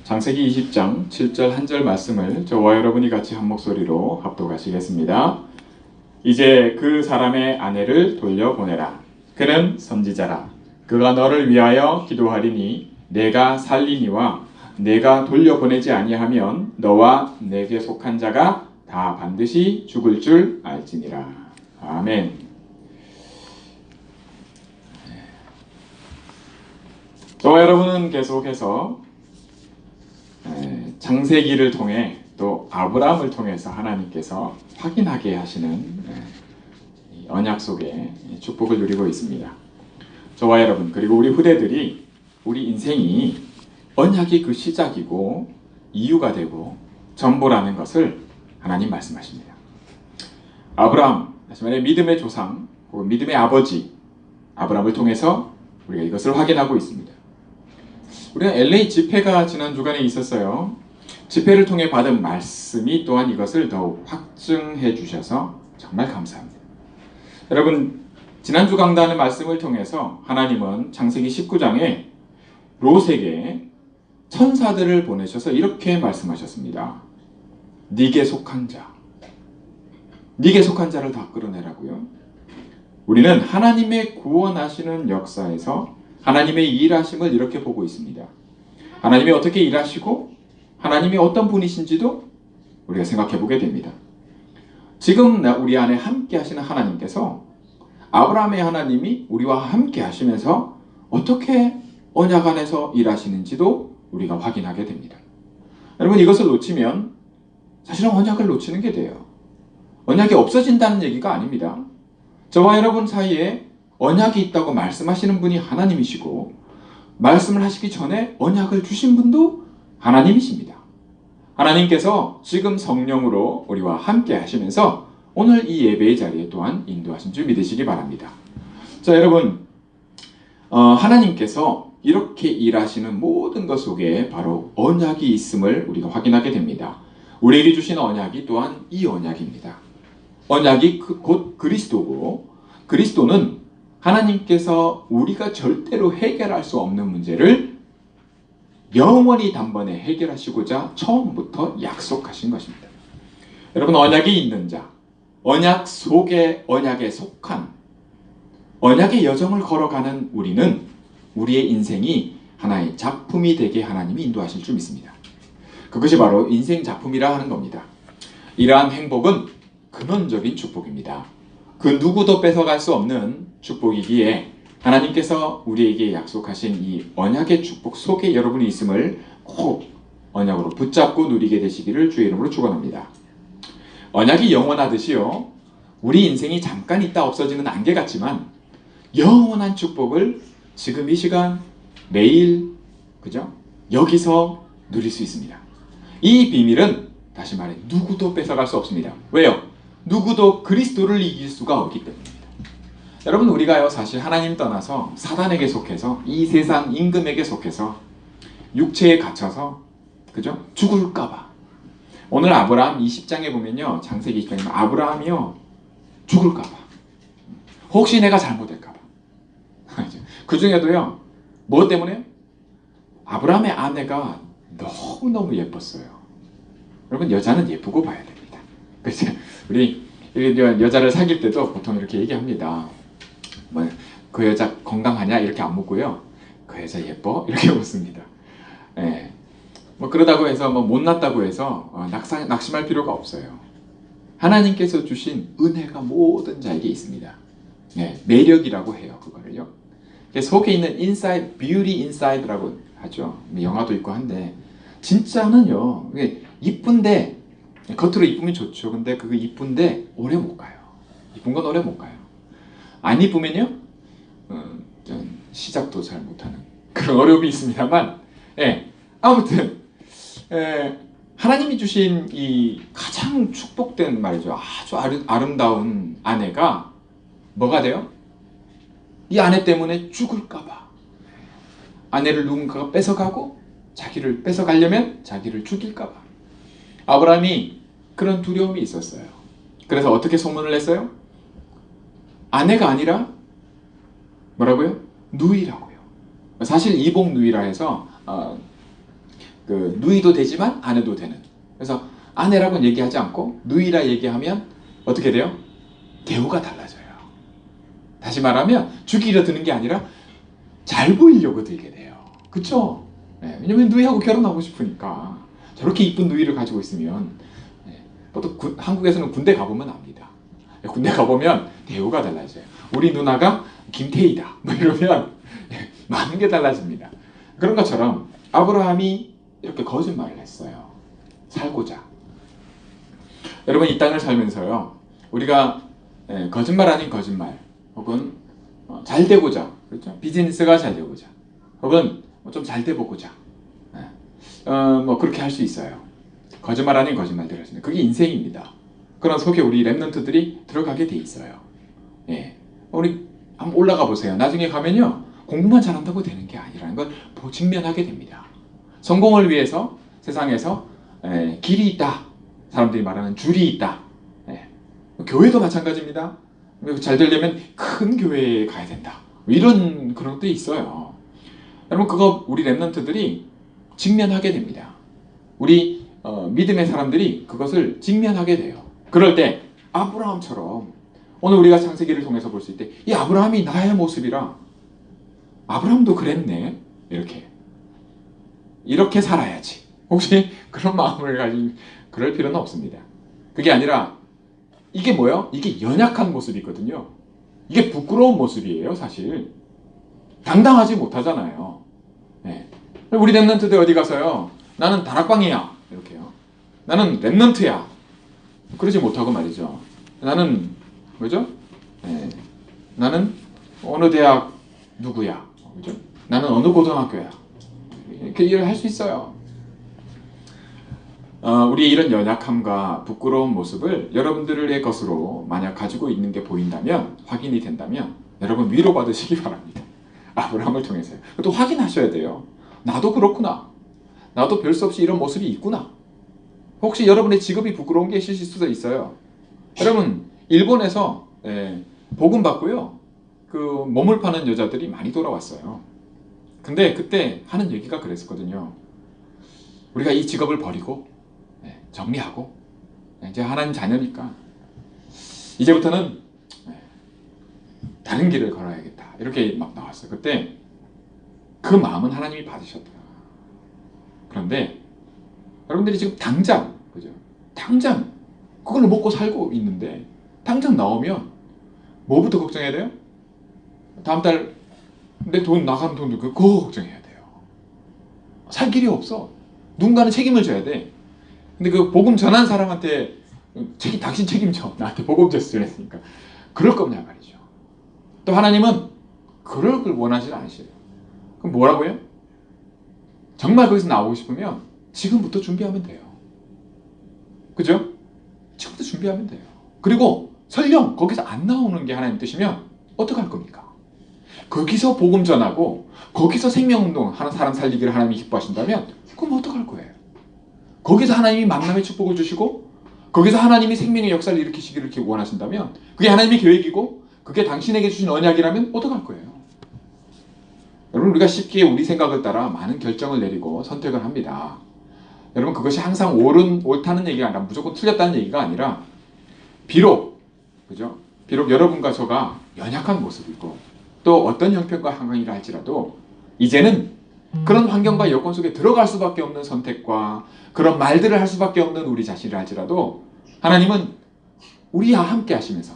창세기 20장 7절 한 절 말씀을 저와 여러분이 같이 한 목소리로 합독하시겠습니다. 이제 그 사람의 아내를 돌려보내라. 그는 선지자라. 그가 너를 위하여 기도하리니 내가 살리니와 내가 돌려보내지 아니하면 너와 내게 속한 자가 다 반드시 죽을 줄 알지니라. 아멘. 저와 여러분은 계속해서 창세기를 통해 또 아브라함을 통해서 하나님께서 확인하게 하시는 언약 속에 축복을 누리고 있습니다. 저와 여러분 그리고 우리 후대들이 우리 인생이 언약이 그 시작이고 이유가 되고 전부라는 것을 하나님 말씀하십니다. 아브라함, 다시 말해 믿음의 조상, 혹은 믿음의 아버지 아브라함을 통해서 우리가 이것을 확인하고 있습니다. 우리가 LA 집회가 지난 주간에 있었어요. 집회를 통해 받은 말씀이 또한 이것을 더욱 확증해 주셔서 정말 감사합니다. 여러분, 지난주 강단의 말씀을 통해서 하나님은 창세기 19장에 롯에게 천사들을 보내셔서 이렇게 말씀하셨습니다. 네게 속한 자, 네게 속한 자를 다 끌어내라고요. 우리는 하나님의 구원하시는 역사에서 하나님의 일하심을 이렇게 보고 있습니다. 하나님이 어떻게 일하시고 하나님이 어떤 분이신지도 우리가 생각해 보게 됩니다. 지금 우리 안에 함께 하시는 하나님께서 아브라함의 하나님이 우리와 함께 하시면서 어떻게 언약 안에서 일하시는지도 우리가 확인하게 됩니다. 여러분, 이것을 놓치면 사실은 언약을 놓치는 게 돼요. 언약이 없어진다는 얘기가 아닙니다. 저와 여러분 사이에 언약이 있다고 말씀하시는 분이 하나님이시고 말씀을 하시기 전에 언약을 주신 분도 하나님이십니다. 하나님께서 지금 성령으로 우리와 함께 하시면서 오늘 이 예배의 자리에 또한 인도하신 줄 믿으시기 바랍니다. 자, 여러분, 하나님께서 이렇게 일하시는 모든 것 속에 바로 언약이 있음을 우리가 확인하게 됩니다. 우리에게 주신 언약이 또한 이 언약입니다. 언약이 곧 그리스도고, 그리스도는 하나님께서 우리가 절대로 해결할 수 없는 문제를 영원히 단번에 해결하시고자 처음부터 약속하신 것입니다. 여러분, 언약이 있는 자, 언약 속에 언약에 속한 언약의 여정을 걸어가는 우리는 우리의 인생이 하나의 작품이 되게 하나님이 인도하실 줄 믿습니다. 그것이 바로 인생 작품이라 하는 겁니다. 이러한 행복은 근원적인 축복입니다. 그 누구도 뺏어갈 수 없는 축복이기에 하나님께서 우리에게 약속하신 이 언약의 축복 속에 여러분이 있음을 꼭 언약으로 붙잡고 누리게 되시기를 주의 이름으로 축원합니다. 언약이 영원하듯이요, 우리 인생이 잠깐 있다 없어지는 안개 같지만 영원한 축복을 지금 이 시간 매일 그죠? 여기서 누릴 수 있습니다. 이 비밀은 다시 말해 누구도 뺏어갈 수 없습니다. 왜요? 누구도 그리스도를 이길 수가 없기 때문입니다. 여러분, 우리가요 사실 하나님 떠나서 사단에게 속해서 이 세상 임금에게 속해서 육체에 갇혀서 그죠? 죽을까봐. 오늘 아브라함 20장에 보면요, 창세기 20장에 아브라함이요 죽을까봐, 혹시 내가 잘못할까봐. 그 중에도요 뭐 때문에? 아브라함의 아내가 너무너무 예뻤어요. 여러분, 여자는 예쁘고 봐야 됩니다. 그래서 우리 여자를 사귈 때도 보통 이렇게 얘기합니다. 뭐, 그 여자 건강하냐? 이렇게 안 묻고요. 그 여자 예뻐? 이렇게 묻습니다. 예. 뭐 그러다고 해서 뭐 못났다고 해서 낙심할 필요가 없어요. 하나님께서 주신 은혜가 모든 자에게 있습니다. 예, 매력이라고 해요, 그거를요. 속에 있는 inside, beauty inside라고 하죠. 영화도 있고 한데 진짜는요, 이쁜데 겉으로 이쁘면 좋죠. 근데 그거 이쁜데 오래 못 가요. 이쁜 건 오래 못 가요. 안 이쁘면요, 시작도 잘 못하는 그런 어려움이 있습니다만, 예, 아무튼 하나님이 주신 이 가장 축복된 말이죠. 아주 아름다운 아내가 뭐가 돼요? 이 아내 때문에 죽을까봐. 아내를 누군가가 뺏어가고 자기를 뺏어가려면 자기를 죽일까봐. 아브라함이 그런 두려움이 있었어요. 그래서 어떻게 소문을 냈어요? 아내가 아니라 뭐라고요? 누이라고요. 사실 이복 누이라 해서 그 누이도 되지만 아내도 되는. 그래서 아내라고는 얘기하지 않고 누이라 얘기하면 어떻게 돼요? 대우가 달라져요. 다시 말하면 죽이려 드는 게 아니라 잘 보이려고 들게 돼요. 그쵸? 네, 왜냐면 누이하고 결혼하고 싶으니까. 저렇게 이쁜 누이를 가지고 있으면, 보통 한국에서는 군대 가보면 압니다. 군대 가보면 대우가 달라져요. 우리 누나가 김태희다 뭐 이러면 많은 게 달라집니다. 그런 것처럼 아브라함이 이렇게 거짓말을 했어요. 살고자. 여러분, 이 땅을 살면서요, 우리가 거짓말 아닌 거짓말, 혹은 잘 되고자, 그렇죠? 비즈니스가 잘 되고자, 혹은 좀 잘 돼보고자, 뭐 그렇게 할 수 있어요. 거짓말 아닌 거짓말들 하시는, 그게 인생입니다. 그런 속에 우리 랩런트들이 들어가게 돼 있어요. 예, 우리 한번 올라가 보세요. 나중에 가면요, 공부만 잘한다고 되는 게 아니라는 걸 직면하게 됩니다. 성공을 위해서 세상에서 길이 있다. 사람들이 말하는 줄이 있다. 교회도 마찬가지입니다. 잘 되려면 큰 교회에 가야 된다. 이런 그런 것도 있어요. 여러분, 그거 우리 랩런트들이 직면하게 됩니다. 우리 믿음의 사람들이 그것을 직면하게 돼요. 그럴 때 아브라함처럼 오늘 우리가 창세기를 통해서 볼 수 있대. 이 아브라함이 나의 모습이라 아브라함도 그랬네. 이렇게 살아야지. 혹시 그런 마음을 가진 그럴 필요는 없습니다. 그게 아니라 이게 뭐예요? 이게 연약한 모습이거든요. 이게 부끄러운 모습이에요. 사실 당당하지 못하잖아요. 네. 우리 랩런트들 어디 가서요, 나는 다락방이야 이렇게요, 나는 랩런트야 그러지 못하고 말이죠, 나는 뭐죠? 나는 어느 대학 누구야, 그죠? 나는 어느 고등학교야, 이렇게 일을 할 수 있어요. 우리의 이런 연약함과 부끄러운 모습을 여러분들의 것으로 만약 가지고 있는 게 보인다면, 확인이 된다면 여러분 위로받으시기 바랍니다. 아브라함을 통해서요. 또 확인하셔야 돼요. 나도 그렇구나. 나도 별 수 없이 이런 모습이 있구나. 혹시 여러분의 직업이 부끄러운 게 있을 수도 있어요. 여러분, 일본에서 복음 받고요, 그 몸을 파는 여자들이 많이 돌아왔어요. 근데 그때 하는 얘기가 그랬었거든요. 우리가 이 직업을 버리고 정리하고 이제 하나님 자녀니까 이제부터는 다른 길을 걸어야겠다, 이렇게 막 나왔어요. 그때 그 마음은 하나님이 받으셨더라. 그런데 여러분들이 지금 당장, 그죠? 당장 그걸로 먹고 살고 있는데 당장 나오면 뭐부터 걱정해야 돼요? 다음 달 내 돈 나가는 돈도 그거 걱정해야 돼요. 살 길이 없어. 누군가는 책임을 져야 돼. 근데 그 복음 전한 사람한테 당신 책임져, 나한테 복음 전했으니까 그럴 거냐 말이죠. 또 하나님은 그럴 걸 원하지 않으시래요. 그럼 뭐라고요? 정말 거기서 나오고 싶으면 지금부터 준비하면 돼요. 그죠? 지금부터 준비하면 돼요. 그리고 설령 거기서 안 나오는 게 하나님 뜻이면 어떡할 겁니까? 거기서 복음 전하고 거기서 생명운동 하는 사람 살리기를 하나님이 기뻐하신다면 그럼 어떡할 거예요? 거기서 하나님이 만남의 축복을 주시고 거기서 하나님이 생명의 역사를 일으키시기를 이렇게 원하신다면, 그게 하나님의 계획이고 그게 당신에게 주신 언약이라면 어떡할 거예요? 여러분, 우리가 쉽게 우리 생각을 따라 많은 결정을 내리고 선택을 합니다. 여러분, 그것이 항상 옳다는 얘기가 아니라 무조건 틀렸다는 얘기가 아니라, 비록, 그죠? 비록 여러분과 저가 연약한 모습이고 또 어떤 형편과 환경이라 할지라도 이제는 그런 환경과 여건 속에 들어갈 수밖에 없는 선택과 그런 말들을 할 수밖에 없는 우리 자신이라 할지라도 하나님은 우리와 함께 하시면서,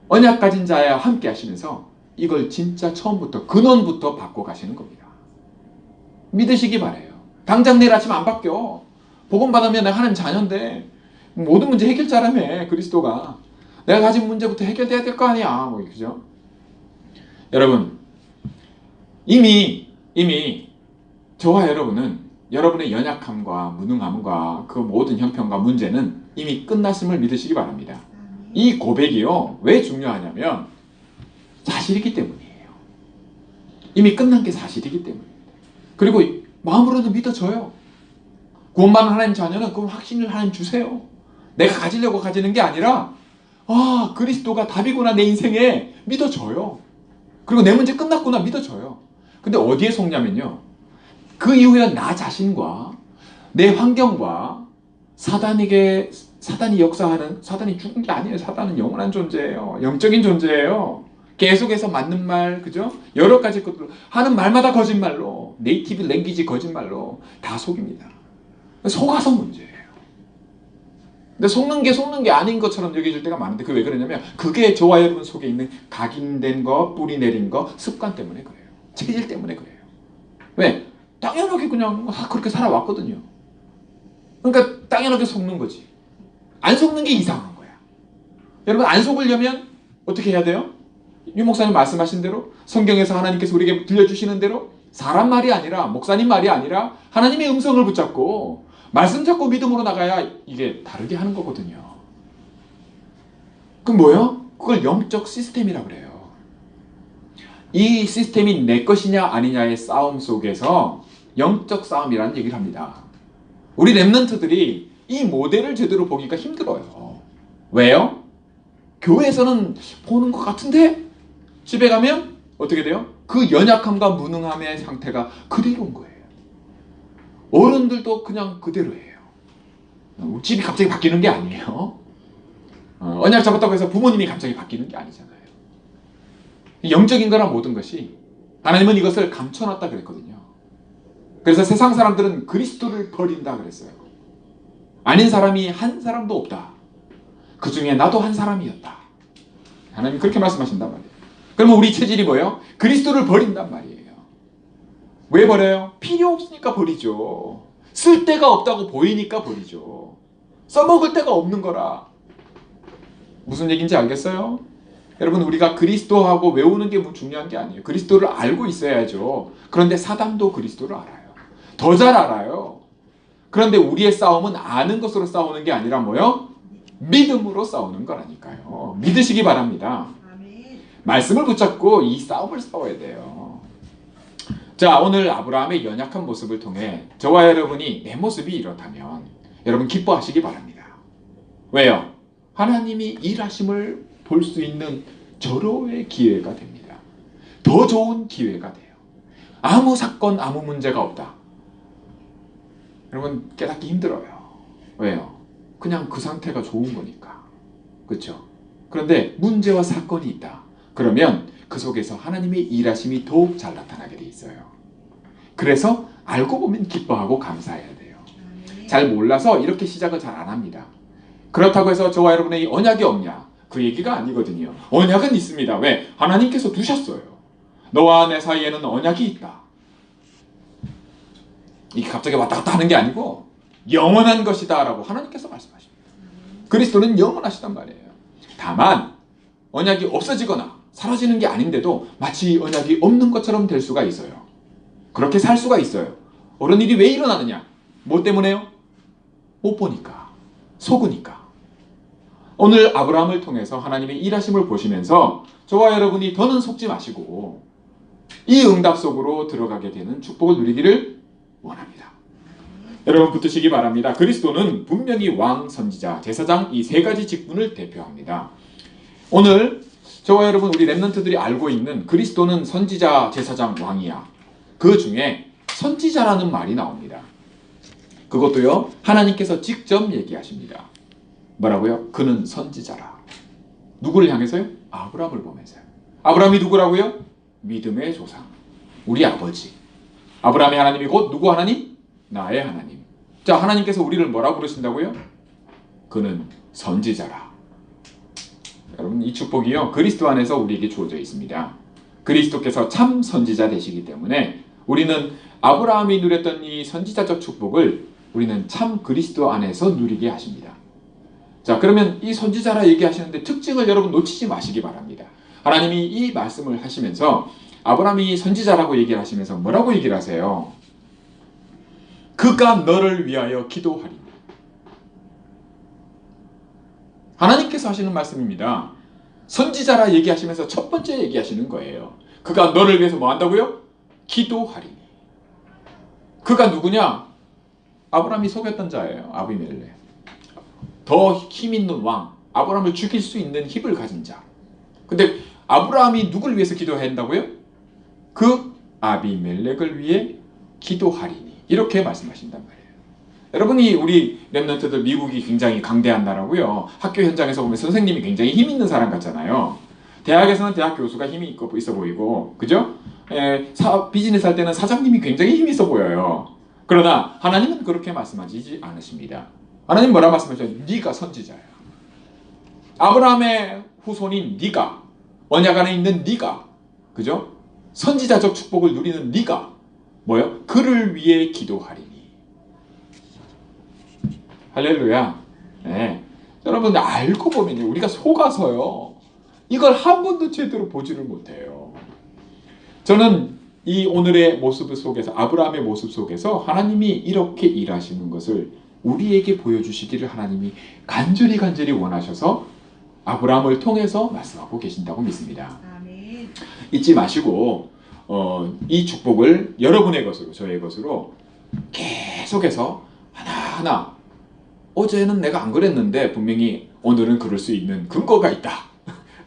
언약 가진 자와 함께 하시면서 이걸 진짜 처음부터 근원부터 바꿔 가시는 겁니다. 믿으시기 바래요. 당장 내일 아침 안 바뀌어. 복음 받으면 내가 하나님 자녀인데 모든 문제 해결자라며, 그리스도가. 내가 가진 문제부터 해결돼야 될 거 아니야. 뭐, 그죠? 여러분, 이미 저와 여러분은 여러분의 연약함과 무능함과 그 모든 형편과 문제는 이미 끝났음을 믿으시기 바랍니다. 이 고백이요, 왜 중요하냐면 사실이기 때문이에요. 이미 끝난 게 사실이기 때문입니다. 그리고 마음으로도 믿어져요. 구원받은 하나님 자녀는 그 확신을 하나님 주세요. 내가 가지려고 가지는 게 아니라 그리스도가 답이구나 내 인생에, 믿어져요. 그리고 내 문제 끝났구나, 믿어져요. 근데 어디에 속냐면요, 그 이후에 나 자신과 내 환경과 사단이 역사하는, 사단이 죽은 게 아니에요. 사단은 영원한 존재예요. 영적인 존재예요. 계속해서 맞는 말, 그죠? 여러 가지 것들 하는 말마다 거짓말로, 네이티브 랭귀지 거짓말로 다 속입니다. 속아서 문제예요. 근데 속는 게 아닌 것처럼 여겨질 때가 많은데, 그게 왜 그러냐면 그게 저와 여러분 속에 있는 각인된 거, 뿌리 내린 거, 습관 때문에 그래요. 체질 때문에 그래요. 왜? 당연하게 그냥 그렇게 살아왔거든요. 그러니까 당연하게 속는 거지. 안 속는 게 이상한 거야. 여러분, 안 속으려면 어떻게 해야 돼요? 유 목사님 말씀하신 대로, 성경에서 하나님께서 우리에게 들려주시는 대로, 사람 말이 아니라, 목사님 말이 아니라 하나님의 음성을 붙잡고 말씀 잡고 믿음으로 나가야 이게 다르게 하는 거거든요. 그럼 뭐예요? 그걸 영적 시스템이라고 그래요. 이 시스템이 내 것이냐 아니냐의 싸움 속에서 영적 싸움이라는 얘기를 합니다. 우리 랩런트들이 이 모델을 제대로 보기가 힘들어요. 왜요? 교회에서는 보는 것 같은데 집에 가면 어떻게 돼요? 그 연약함과 무능함의 상태가 그대로인 거예요. 어른들도 그냥 그대로예요. 집이 갑자기 바뀌는 게 아니에요. 언약 잡았다고 해서 부모님이 갑자기 바뀌는 게 아니잖아요. 영적인 거란 모든 것이, 하나님은 이것을 감춰놨다 그랬거든요. 그래서 세상 사람들은 그리스도를 버린다 그랬어요. 아닌 사람이 한 사람도 없다. 그 중에 나도 한 사람이었다. 하나님이 그렇게 말씀하신단 말이에요. 그러면 우리 체질이 뭐예요? 그리스도를 버린단 말이에요. 왜 버려요? 필요 없으니까 버리죠. 쓸 데가 없다고 보이니까 버리죠. 써먹을 데가 없는 거라. 무슨 얘기인지 알겠어요? 여러분, 우리가 그리스도하고 외우는 게 뭐 중요한 게 아니에요. 그리스도를 알고 있어야죠. 그런데 사단도 그리스도를 알아요. 더 잘 알아요. 그런데 우리의 싸움은 아는 것으로 싸우는 게 아니라 뭐요? 믿음으로 싸우는 거라니까요. 믿으시기 바랍니다. 말씀을 붙잡고 이 싸움을 싸워야 돼요. 자, 오늘 아브라함의 연약한 모습을 통해 저와 여러분이 내 모습이 이렇다면 여러분 기뻐하시기 바랍니다. 왜요? 하나님이 일하심을 볼 수 있는 절호의 기회가 됩니다. 더 좋은 기회가 돼요. 아무 사건, 아무 문제가 없다. 여러분 깨닫기 힘들어요. 왜요? 그냥 그 상태가 좋은 거니까. 그렇죠? 그런데 문제와 사건이 있다. 그러면 그 속에서 하나님의 일하심이 더욱 잘 나타나게 돼 있어요. 그래서 알고 보면 기뻐하고 감사해야 돼요. 잘 몰라서 이렇게 시작을 잘 안 합니다. 그렇다고 해서 저와 여러분의 언약이 없냐? 그 얘기가 아니거든요. 언약은 있습니다. 왜? 하나님께서 두셨어요. 너와 내 사이에는 언약이 있다. 이게 갑자기 왔다 갔다 하는 게 아니고 영원한 것이다 라고 하나님께서 말씀하십니다. 그리스도는 영원하시단 말이에요. 다만 언약이 없어지거나 사라지는 게 아닌데도 마치 언약이 없는 것처럼 될 수가 있어요. 그렇게 살 수가 있어요. 어떤 일이 왜 일어나느냐? 뭐 때문에요? 못 보니까, 속으니까. 오늘 아브라함을 통해서 하나님의 일하심을 보시면서 저와 여러분이 더는 속지 마시고 이 응답 속으로 들어가게 되는 축복을 누리기를 원합니다. 여러분 붙드시기 바랍니다. 그리스도는 분명히 왕, 선지자, 제사장 이 세 가지 직분을 대표합니다. 오늘 저와 여러분 우리 랩런트들이 알고 있는 그리스도는 선지자, 제사장, 왕이야. 그 중에 선지자라는 말이 나옵니다. 그것도요 하나님께서 직접 얘기하십니다. 뭐라고요? 그는 선지자라. 누구를 향해서요? 아브라함을 보면서요. 아브라함이 누구라고요? 믿음의 조상, 우리 아버지. 아브라함의 하나님이 곧 누구 하나님? 나의 하나님. 자, 하나님께서 우리를 뭐라고 부르신다고요? 그는 선지자라. 여러분 이 축복이요 그리스도 안에서 우리에게 주어져 있습니다. 그리스도께서 참 선지자 되시기 때문에 우리는 아브라함이 누렸던 이 선지자적 축복을 우리는 참 그리스도 안에서 누리게 하십니다. 자, 그러면 이 선지자라 얘기하시는데 특징을 여러분 놓치지 마시기 바랍니다. 하나님이 이 말씀을 하시면서 아브라함이 선지자라고 얘기를 하시면서 뭐라고 얘기를 하세요? 그가 너를 위하여 기도하리니. 하나님께서 하시는 말씀입니다. 선지자라 얘기하시면서 첫 번째 얘기하시는 거예요. 그가 너를 위해서 뭐 한다고요? 기도하리니. 그가 누구냐? 아브라함이 속였던 자예요. 아비멜렉. 더 힘 있는 왕, 아브라함을 죽일 수 있는 힘을 가진 자. 근데 아브라함이 누굴 위해서 기도해야 한다고요? 그 아비멜렉을 위해 기도하리니 이렇게 말씀하신단 말이에요. 여러분이 우리 랩런트들 미국이 굉장히 강대한 나라고요. 학교 현장에서 보면 선생님이 굉장히 힘 있는 사람 같잖아요. 대학에서는 대학 교수가 힘이 있어 보이고, 그죠? 비즈니스 할 때는 사장님이 굉장히 힘이 있어 보여요. 그러나 하나님은 그렇게 말씀하시지 않으십니다. 하나님 뭐라 말씀하셔요? 네가 선지자야. 아브라함의 후손인 네가, 언약 안에 있는 네가, 그죠? 선지자적 축복을 누리는 네가 뭐요? 그를 위해 기도하리니. 할렐루야. 네. 여러분 알고 보면 우리가 속아서요 이걸 한 번도 제대로 보지를 못해요. 저는 이 오늘의 모습 속에서, 아브라함의 모습 속에서 하나님이 이렇게 일하시는 것을 우리에게 보여주시기를 하나님이 간절히 원하셔서 아브라함을 통해서 말씀하고 계신다고 믿습니다. 아멘. 잊지 마시고 이 축복을 여러분의 것으로, 저의 것으로 계속해서 하나하나, 어제는 내가 안 그랬는데 분명히 오늘은 그럴 수 있는 근거가 있다.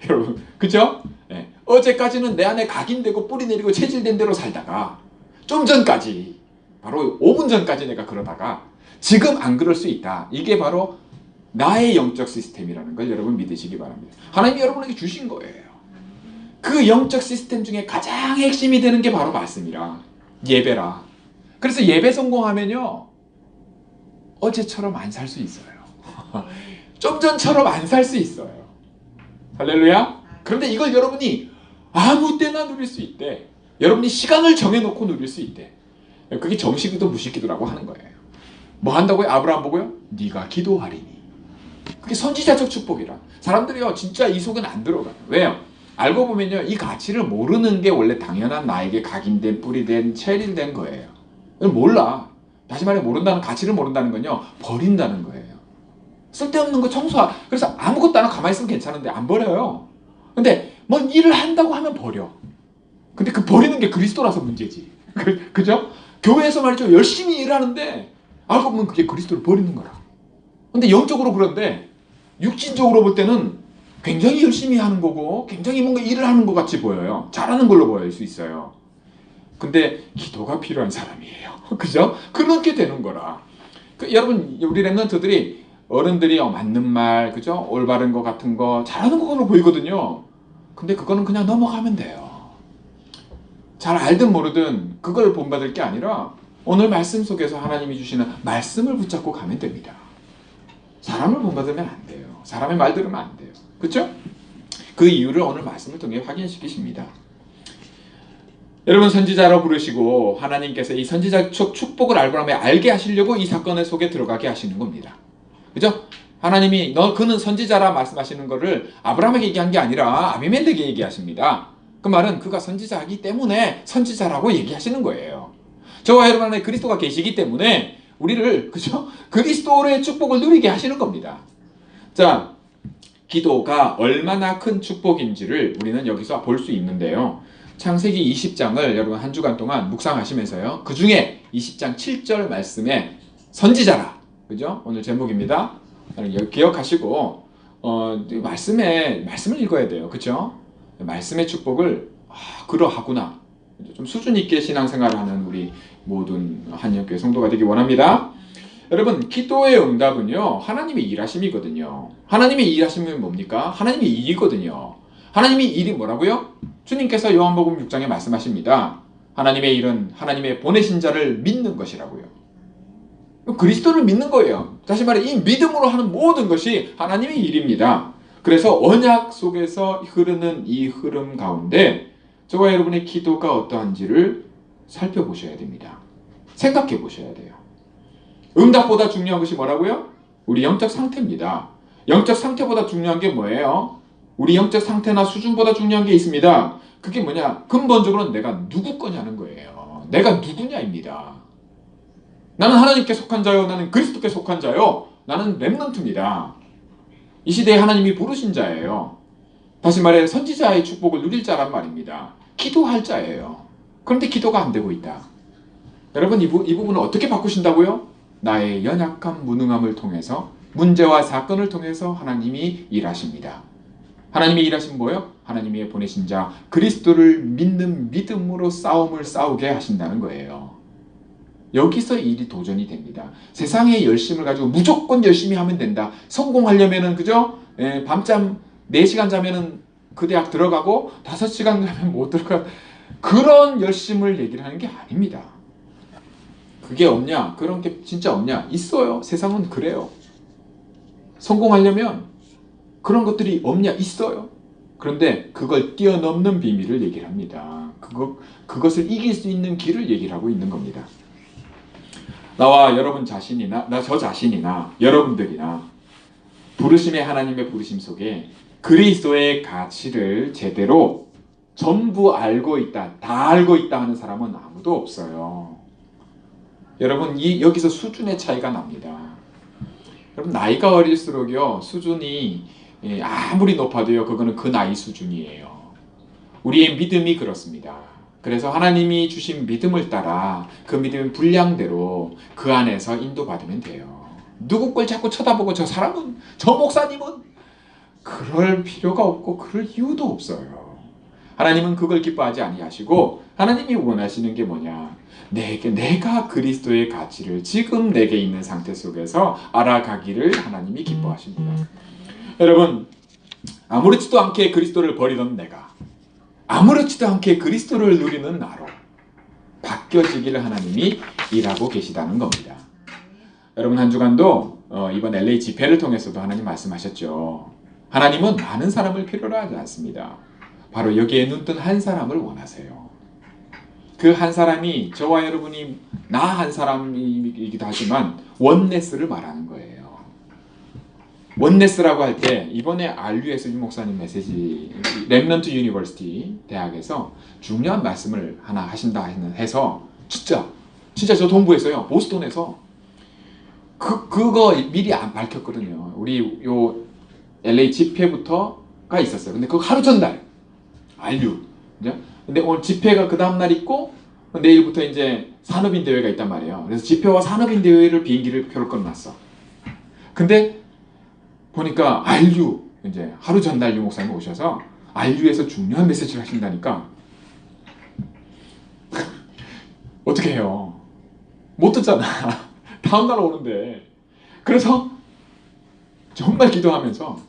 여러분, 그죠? 네. 어제까지는 내 안에 각인되고 뿌리 내리고 체질된 대로 살다가 좀 전까지, 바로 5분 전까지 내가 그러다가 지금 안 그럴 수 있다. 이게 바로 나의 영적 시스템이라는 걸 여러분 믿으시기 바랍니다. 하나님이 여러분에게 주신 거예요. 그 영적 시스템 중에 가장 핵심이 되는 게 바로 말씀이라, 예배라. 그래서 예배 성공하면요 어제처럼 안 살 수 있어요. 좀 전처럼 안 살 수 있어요. 할렐루야. 그런데 이걸 여러분이 아무 때나 누릴 수 있대. 여러분이 시간을 정해놓고 누릴 수 있대. 그게 정식기도 무식기도라고 하는 거예요. 뭐 한다고요? 아브라함 보고요? 네가 기도하리니. 그게 선지자적 축복이라. 사람들이요 진짜 이 속은 안 들어가요. 왜요? 알고 보면요 이 가치를 모르는 게 원래 당연한 나에게 각인된, 뿌리된, 체질된 거예요. 몰라. 다시 말해 모른다는, 가치를 모른다는 건요 버린다는 거예요. 쓸데없는 거 청소하. 그래서 아무것도 안 하고 가만히 있으면 괜찮은데 안 버려요. 근데 뭐 일을 한다고 하면 버려. 근데 그 버리는 게 그리스도라서 문제지. 그죠? 교회에서 말이죠 열심히 일하는데 알고 보면 그게 그리스도를 버리는 거라. 근데 영적으로 그런데 육신적으로 볼 때는 굉장히 열심히 하는 거고 굉장히 뭔가 일을 하는 것 같이 보여요. 잘하는 걸로 보일 수 있어요. 근데 기도가 필요한 사람이에요. 그죠? 그렇게 되는 거라. 여러분 우리 랩런트들이, 어른들이 맞는 말, 그죠? 올바른 거 같은 거 잘하는 거로 보이거든요. 근데 그거는 그냥 넘어가면 돼요. 잘 알든 모르든 그걸 본받을 게 아니라 오늘 말씀 속에서 하나님이 주시는 말씀을 붙잡고 가면 됩니다. 사람을 본받으면 안 돼요. 사람의 말 들으면 안 돼요. 그렇죠? 그 이유를 오늘 말씀을 통해 확인시키십니다. 여러분 선지자로 부르시고 하나님께서 이 선지자적 축복을 알게 하시려고 이 사건의 속에 들어가게 하시는 겁니다. 그죠? 하나님이 그는 선지자라 말씀하시는 거를 아브라함에게 얘기한 게 아니라 아비멜렉에게 얘기하십니다. 그 말은 그가 선지자이기 때문에 선지자라고 얘기하시는 거예요. 저와 여러분 안에 그리스도가 계시기 때문에 우리를, 그죠? 그리스도의 축복을 누리게 하시는 겁니다. 자, 기도가 얼마나 큰 축복인지를 우리는 여기서 볼 수 있는데요. 창세기 20장을 여러분 한 주간 동안 묵상하시면서요. 그 중에 20장 7절 말씀에 선지자라, 그죠? 오늘 제목입니다. 기억하시고 말씀을 읽어야 돼요. 그죠? 말씀의 축복을 그러하구나. 좀 수준 있게 신앙생활을 하는 우리 모든 한영교회 성도가 되기 원합니다. 여러분 기도의 응답은요 하나님의 일하심이거든요. 하나님의 일하심은 뭡니까? 하나님의 일이거든요. 하나님의 일이 뭐라고요? 주님께서 요한복음 6장에 말씀하십니다. 하나님의 일은 하나님의 보내신 자를 믿는 것이라고요. 그리스도를 믿는 거예요. 다시 말해 이 믿음으로 하는 모든 것이 하나님의 일입니다. 그래서 언약 속에서 흐르는 이 흐름 가운데 저와 여러분의 기도가 어떠한지를 살펴보셔야 됩니다. 생각해 보셔야 돼요. 응답보다 중요한 것이 뭐라고요? 우리 영적 상태입니다. 영적 상태보다 중요한 게 뭐예요? 우리 영적 상태나 수준보다 중요한 게 있습니다. 그게 뭐냐? 근본적으로는 내가 누구 거냐는 거예요. 내가 누구냐입니다. 나는 하나님께 속한 자요. 나는 그리스도께 속한 자요. 나는 렘넌트입니다. 이 시대에 하나님이 부르신 자예요. 다시 말해 선지자의 축복을 누릴 자란 말입니다. 기도할 자예요. 그런데 기도가 안 되고 있다. 여러분 이 부분을 어떻게 바꾸신다고요? 나의 연약함, 무능함을 통해서, 문제와 사건을 통해서 하나님이 일하십니다. 하나님의 일하신 뭐예요? 하나님의 보내신 자 그리스도를 믿는 믿음으로 싸움을 싸우게 하신다는 거예요. 여기서 일이 도전이 됩니다. 세상의 열심을 가지고 무조건 열심히 하면 된다. 성공하려면은 그죠? 밤잠 4시간 자면은 그 대학 들어가고 5시간 자면 못 들어가. 그런 열심을 얘기를 하는 게 아닙니다. 그게 없냐? 그런 게 진짜 없냐? 있어요. 세상은 그래요. 성공하려면 그런 것들이 없냐? 있어요. 그런데 그걸 뛰어넘는 비밀을 얘기를 합니다. 그것을 이길 수 있는 길을 얘기를 하고 있는 겁니다. 나와 여러분 자신이나 저 자신이나 여러분들이나 부르심의 하나님의 부르심 속에 그리스도의 가치를 제대로 전부 알고 있다, 다 알고 있다 하는 사람은 아무도 없어요. 여러분 여기서 수준의 차이가 납니다. 여러분 나이가 어릴수록요 수준이 아무리 높아도요 그거는 그 나이 수준이에요. 우리의 믿음이 그렇습니다. 그래서 하나님이 주신 믿음을 따라 그 믿음의 분량대로 그 안에서 인도받으면 돼요. 누구 걸 자꾸 쳐다보고 저 사람은 저 목사님은 그럴 필요가 없고 그럴 이유도 없어요. 하나님은 그걸 기뻐하지 아니하시고 하나님이 원하시는 게 뭐냐? 내가 그리스도의 가치를 지금 내게 있는 상태 속에서 알아가기를 하나님이 기뻐하십니다. 여러분 아무렇지도 않게 그리스도를 버리던 내가 아무렇지도 않게 그리스도를 누리는 나로 바뀌어지기를 하나님이 일하고 계시다는 겁니다. 여러분 한 주간도 이번 LA 집회를 통해서도 하나님 말씀하셨죠. 하나님은 많은 사람을 필요로 하지 않습니다. 바로 여기에 눈뜬 한 사람을 원하세요. 그 한 사람이 저와 여러분이 나 한 사람이기도 하지만 원네스를 말하는 거예요. 원네스라고 할 때 이번에 RU에서 유 목사님 메시지 렘넌트 유니버시티 대학에서 중요한 말씀을 하나 하신다 해서 진짜 저 동부에서요 보스턴에서 그거 미리 안 밝혔거든요. 우리 요 LA 집회부터가 있었어요. 근데 그거 하루 전날 RU 그죠? 근데 오늘 집회가 그 다음날 있고 내일부터 이제 산업인 대회가 있단 말이에요. 그래서 집회와 산업인 대회를 비행기를 표를 끊어놨어. 근데 보니까 RU 이제 하루 전날 유 목사님 오셔서 RU에서 중요한 메시지를 하신다니까 어떻게 해요? 못 듣잖아. 다음날 오는데. 그래서 정말 기도하면서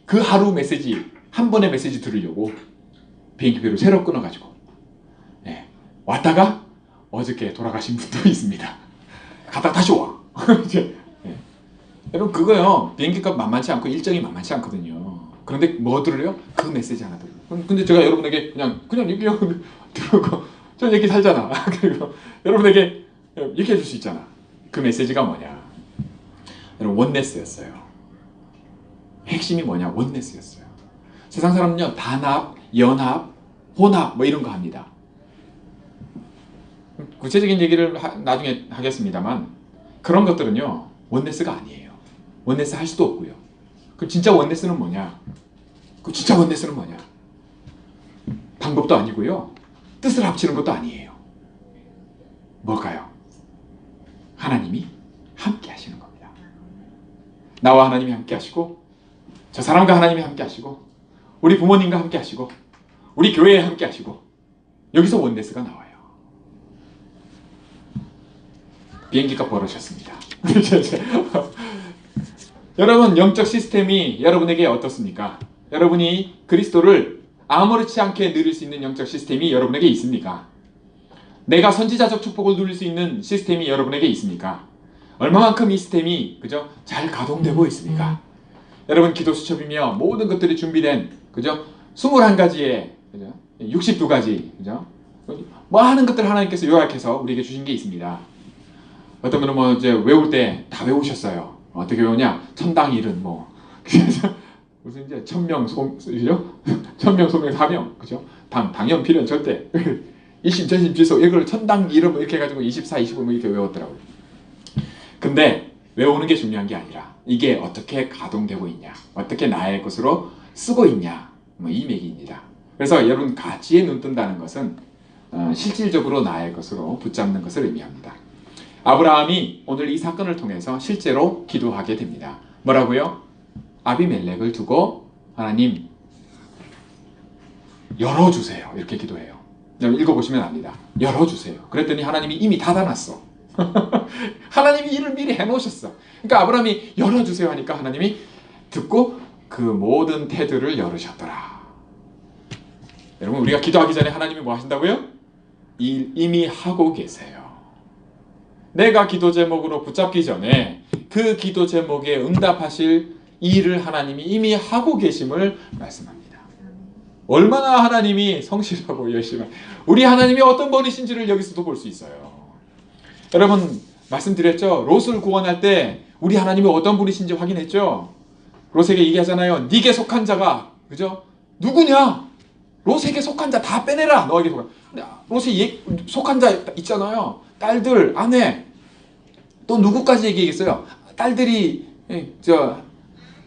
그 하루 메시지 한 번의 메시지 들으려고 비행기표를 새로 끊어가지고 왔다가 어저께 돌아가신 분도 있습니다. 갔다 다시 와. 이제 여러분 그거요 비행기값 만만치 않고 일정이 만만치 않거든요. 그런데 뭐 들으려? 그 메시지 하나 들어요. 근데 제가 여러분에게 그냥 얘기하고 들고 저 얘기 살잖아. 그리고 여러분에게 얘기해 줄 수 있잖아. 그 메시지가 뭐냐? 여러분 원네스였어요. 핵심이 뭐냐? 원네스였어요. 세상 사람은요 단합, 연합, 혼합 뭐 이런 거 합니다. 구체적인 얘기를 나중에 하겠습니다만 그런 것들은요 원네스가 아니에요. 원네스 할 수도 없고요. 그럼 진짜 원네스는 뭐냐? 진짜 원네스는 뭐냐? 방법도 아니고요. 뜻을 합치는 것도 아니에요. 뭘까요? 하나님이 함께 하시는 겁니다. 나와 하나님이 함께 하시고 저 사람과 하나님이 함께 하시고 우리 부모님과 함께 하시고 우리 교회에 함께 하시고 여기서 원네스가 나와요. 비행기값 벌으셨습니다. 여러분 영적 시스템이 여러분에게 어떻습니까? 여러분이 그리스도를 아무렇지 않게 누릴 수 있는 영적 시스템이 여러분에게 있습니까? 내가 선지자적 축복을 누릴 수 있는 시스템이 여러분에게 있습니까? 얼마만큼 이 시스템이 그죠? 잘 가동되고 있습니까? 여러분 기도 수첩이며 모든 것들이 준비된 그죠? 21가지의 그죠? 62가지 그죠? 뭐 하는 것들 하나님께서 요약해서 우리에게 주신 게 있습니다. 어떤 분은 뭐 이제 외울 때 다 외우셨어요. 어떻게 외우냐? 천당 일은 뭐 무슨 이제 천명 소죠? 천명 소명 사명 그죠? 당연 필연 절대 이심 전심 지속 이걸 천당 이름 이렇게 해가지고 24, 25 뭐 이렇게 외웠더라고요. 근데 외우는 게 중요한 게 아니라 이게 어떻게 가동되고 있냐, 어떻게 나의 것으로 쓰고 있냐, 뭐 이 맥입니다. 그래서 여러분 가치에 눈뜬다는 것은 실질적으로 나의 것으로 붙잡는 것을 의미합니다. 아브라함이 오늘 이 사건을 통해서 실제로 기도하게 됩니다. 뭐라고요? 아비멜렉을 두고 하나님 열어주세요. 이렇게 기도해요. 여러분 읽어보시면 압니다. 열어주세요. 그랬더니 하나님이 이미 닫아놨어. 하나님이 일을 미리 해놓으셨어. 그러니까 아브라함이 열어주세요 하니까 하나님이 듣고 그 모든 테두를 열으셨더라. 여러분, 우리가 기도하기 전에 하나님이 뭐 하신다고요? 이미 하고 계세요. 내가 기도 제목으로 붙잡기 전에 그 기도 제목에 응답하실 일을 하나님이 이미 하고 계심을 말씀합니다. 얼마나 하나님이 성실하고 열심히, 우리 하나님이 어떤 분이신지를 여기서도 볼 수 있어요. 여러분, 말씀드렸죠? 롯을 구원할 때 우리 하나님이 어떤 분이신지 확인했죠? 롯에게 얘기하잖아요. 네게 속한 자가, 그죠? 누구냐? 롯에게 속한 자 다 빼내라. 너에게 속한. 롯에 속한 자 있잖아요. 딸들, 아내, 또 누구까지 얘기했어요? 딸들이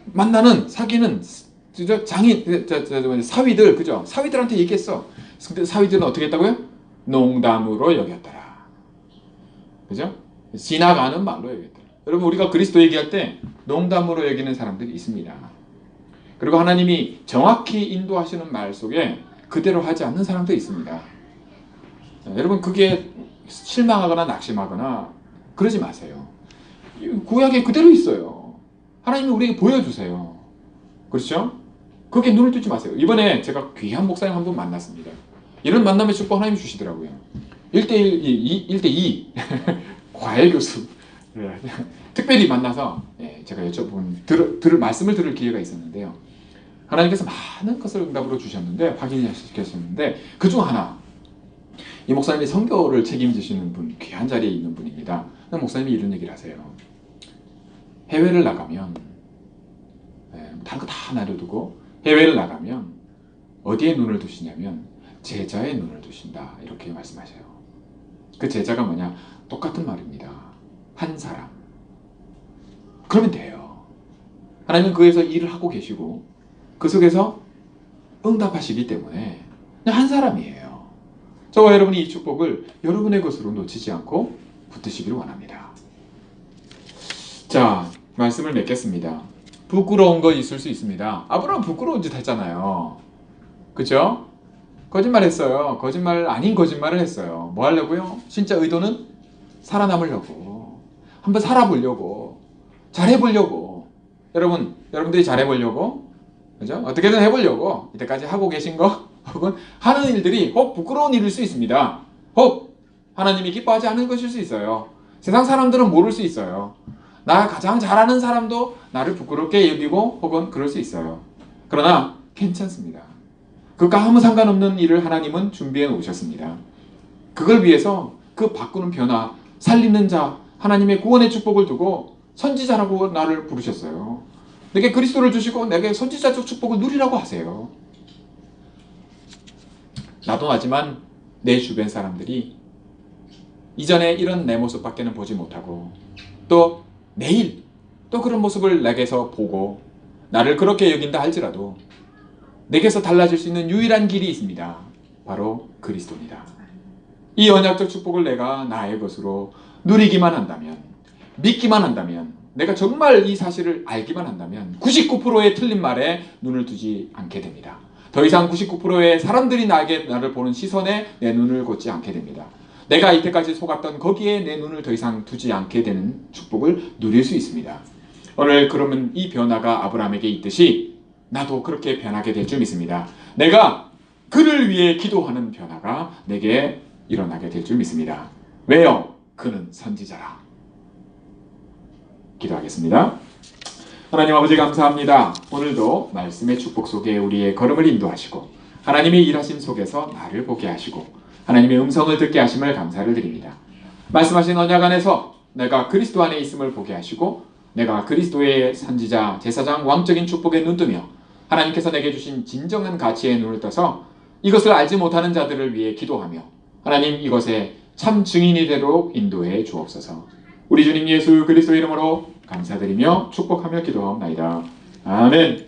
만나는, 사귀는 장인, 사위들, 그죠? 사위들한테 얘기했어. 근데 사위들은 어떻게 했다고요? 농담으로 여겼더라. 그죠? 지나가는 말로 여겼더라. 여러분, 우리가 그리스도 얘기할 때 농담으로 여기는 사람들이 있습니다. 그리고 하나님이 정확히 인도하시는 말 속에 그대로 하지 않는 사람도 있습니다. 여러분, 그게 실망하거나 낙심하거나 그러지 마세요. 구약에 그대로 있어요. 하나님이 우리에게 보여주세요. 그렇죠? 거기에 눈을 뜨지 마세요. 이번에 제가 귀한 목사님 한 분 만났습니다. 이런 만남의 축복 하나님이 주시더라고요. 1대1, 1대2 과외 교수 특별히 만나서 제가 여쭤본 말씀을 들을 기회가 있었는데요. 하나님께서 많은 것을 응답으로 주셨는데, 확인시켰었는데, 그중 하나, 이 목사님이 선교를 책임지시는 분, 귀한 자리에 있는 분입니다. 목사님이 이런 얘기를 하세요. 해외를 나가면, 다른 거 다 내려두고 해외를 나가면 어디에 눈을 두시냐면 제자의 눈을 두신다, 이렇게 말씀하셔요. 그 제자가 뭐냐? 똑같은 말입니다. 한 사람. 그러면 돼요. 하나님은 그에서 일을 하고 계시고 그 속에서 응답하시기 때문에 그냥 한 사람이에요. 저와 여러분이 이 축복을 여러분의 것으로 놓치지 않고 붙드시기를 원합니다. 자, 말씀을 맺겠습니다. 부끄러운 거 있을 수 있습니다. 아브라함 부끄러운 짓 했잖아요. 그죠? 거짓말 했어요. 거짓말 아닌 거짓말을 했어요. 뭐 하려고요? 진짜 의도는 살아남으려고, 한번 살아보려고, 잘해보려고. 여러분들이 잘해보려고, 그죠? 어떻게든 해보려고 이때까지 하고 계신 거 혹은 하는 일들이 혹 부끄러운 일일 수 있습니다. 혹 하나님이 기뻐하지 않는 것일 수 있어요. 세상 사람들은 모를 수 있어요. 나 가장 잘하는 사람도 나를 부끄럽게 여기고 혹은 그럴 수 있어요. 그러나 괜찮습니다. 그것과 아무 상관없는 일을 하나님은 준비해 놓으셨습니다. 그걸 위해서 그 바꾸는 변화, 살리는 자, 하나님의 구원의 축복을 두고 선지자라고 나를 부르셨어요. 내게 그리스도를 주시고 내게 선지자적 축복을 누리라고 하세요. 나도 하지만 내 주변 사람들이 이전에 이런 내 모습밖에는 보지 못하고 또 내일 또 그런 모습을 내게서 보고 나를 그렇게 여긴다 할지라도 내게서 달라질 수 있는 유일한 길이 있습니다. 바로 그리스도입니다. 이 언약적 축복을 내가 나의 것으로 누리기만 한다면, 믿기만 한다면, 내가 정말 이 사실을 알기만 한다면 99%의 틀린 말에 눈을 두지 않게 됩니다. 더 이상 99%의 사람들이 나를 보는 시선에 내 눈을 꽂지 않게 됩니다. 내가 이때까지 속았던 거기에 내 눈을 더 이상 두지 않게 되는 축복을 누릴 수 있습니다. 오늘 그러면 이 변화가 아브라함에게 있듯이 나도 그렇게 변하게 될 줄 믿습니다. 내가 그를 위해 기도하는 변화가 내게 일어나게 될 줄 믿습니다. 왜요? 그는 선지자라. 기도하겠습니다. 하나님 아버지 감사합니다. 오늘도 말씀의 축복 속에 우리의 걸음을 인도하시고 하나님의 일하심 속에서 나를 보게 하시고 하나님의 음성을 듣게 하심을 감사를 드립니다. 말씀하신 언약 안에서 내가 그리스도 안에 있음을 보게 하시고 내가 그리스도의 선지자, 제사장, 왕적인 축복에 눈뜨며 하나님께서 내게 주신 진정한 가치에 눈을 떠서 이것을 알지 못하는 자들을 위해 기도하며 하나님 이것에 참 증인이 되도록 인도해 주옵소서. 우리 주님 예수 그리스도 이름으로 감사드리며 축복하며 기도하옵나이다. 아멘.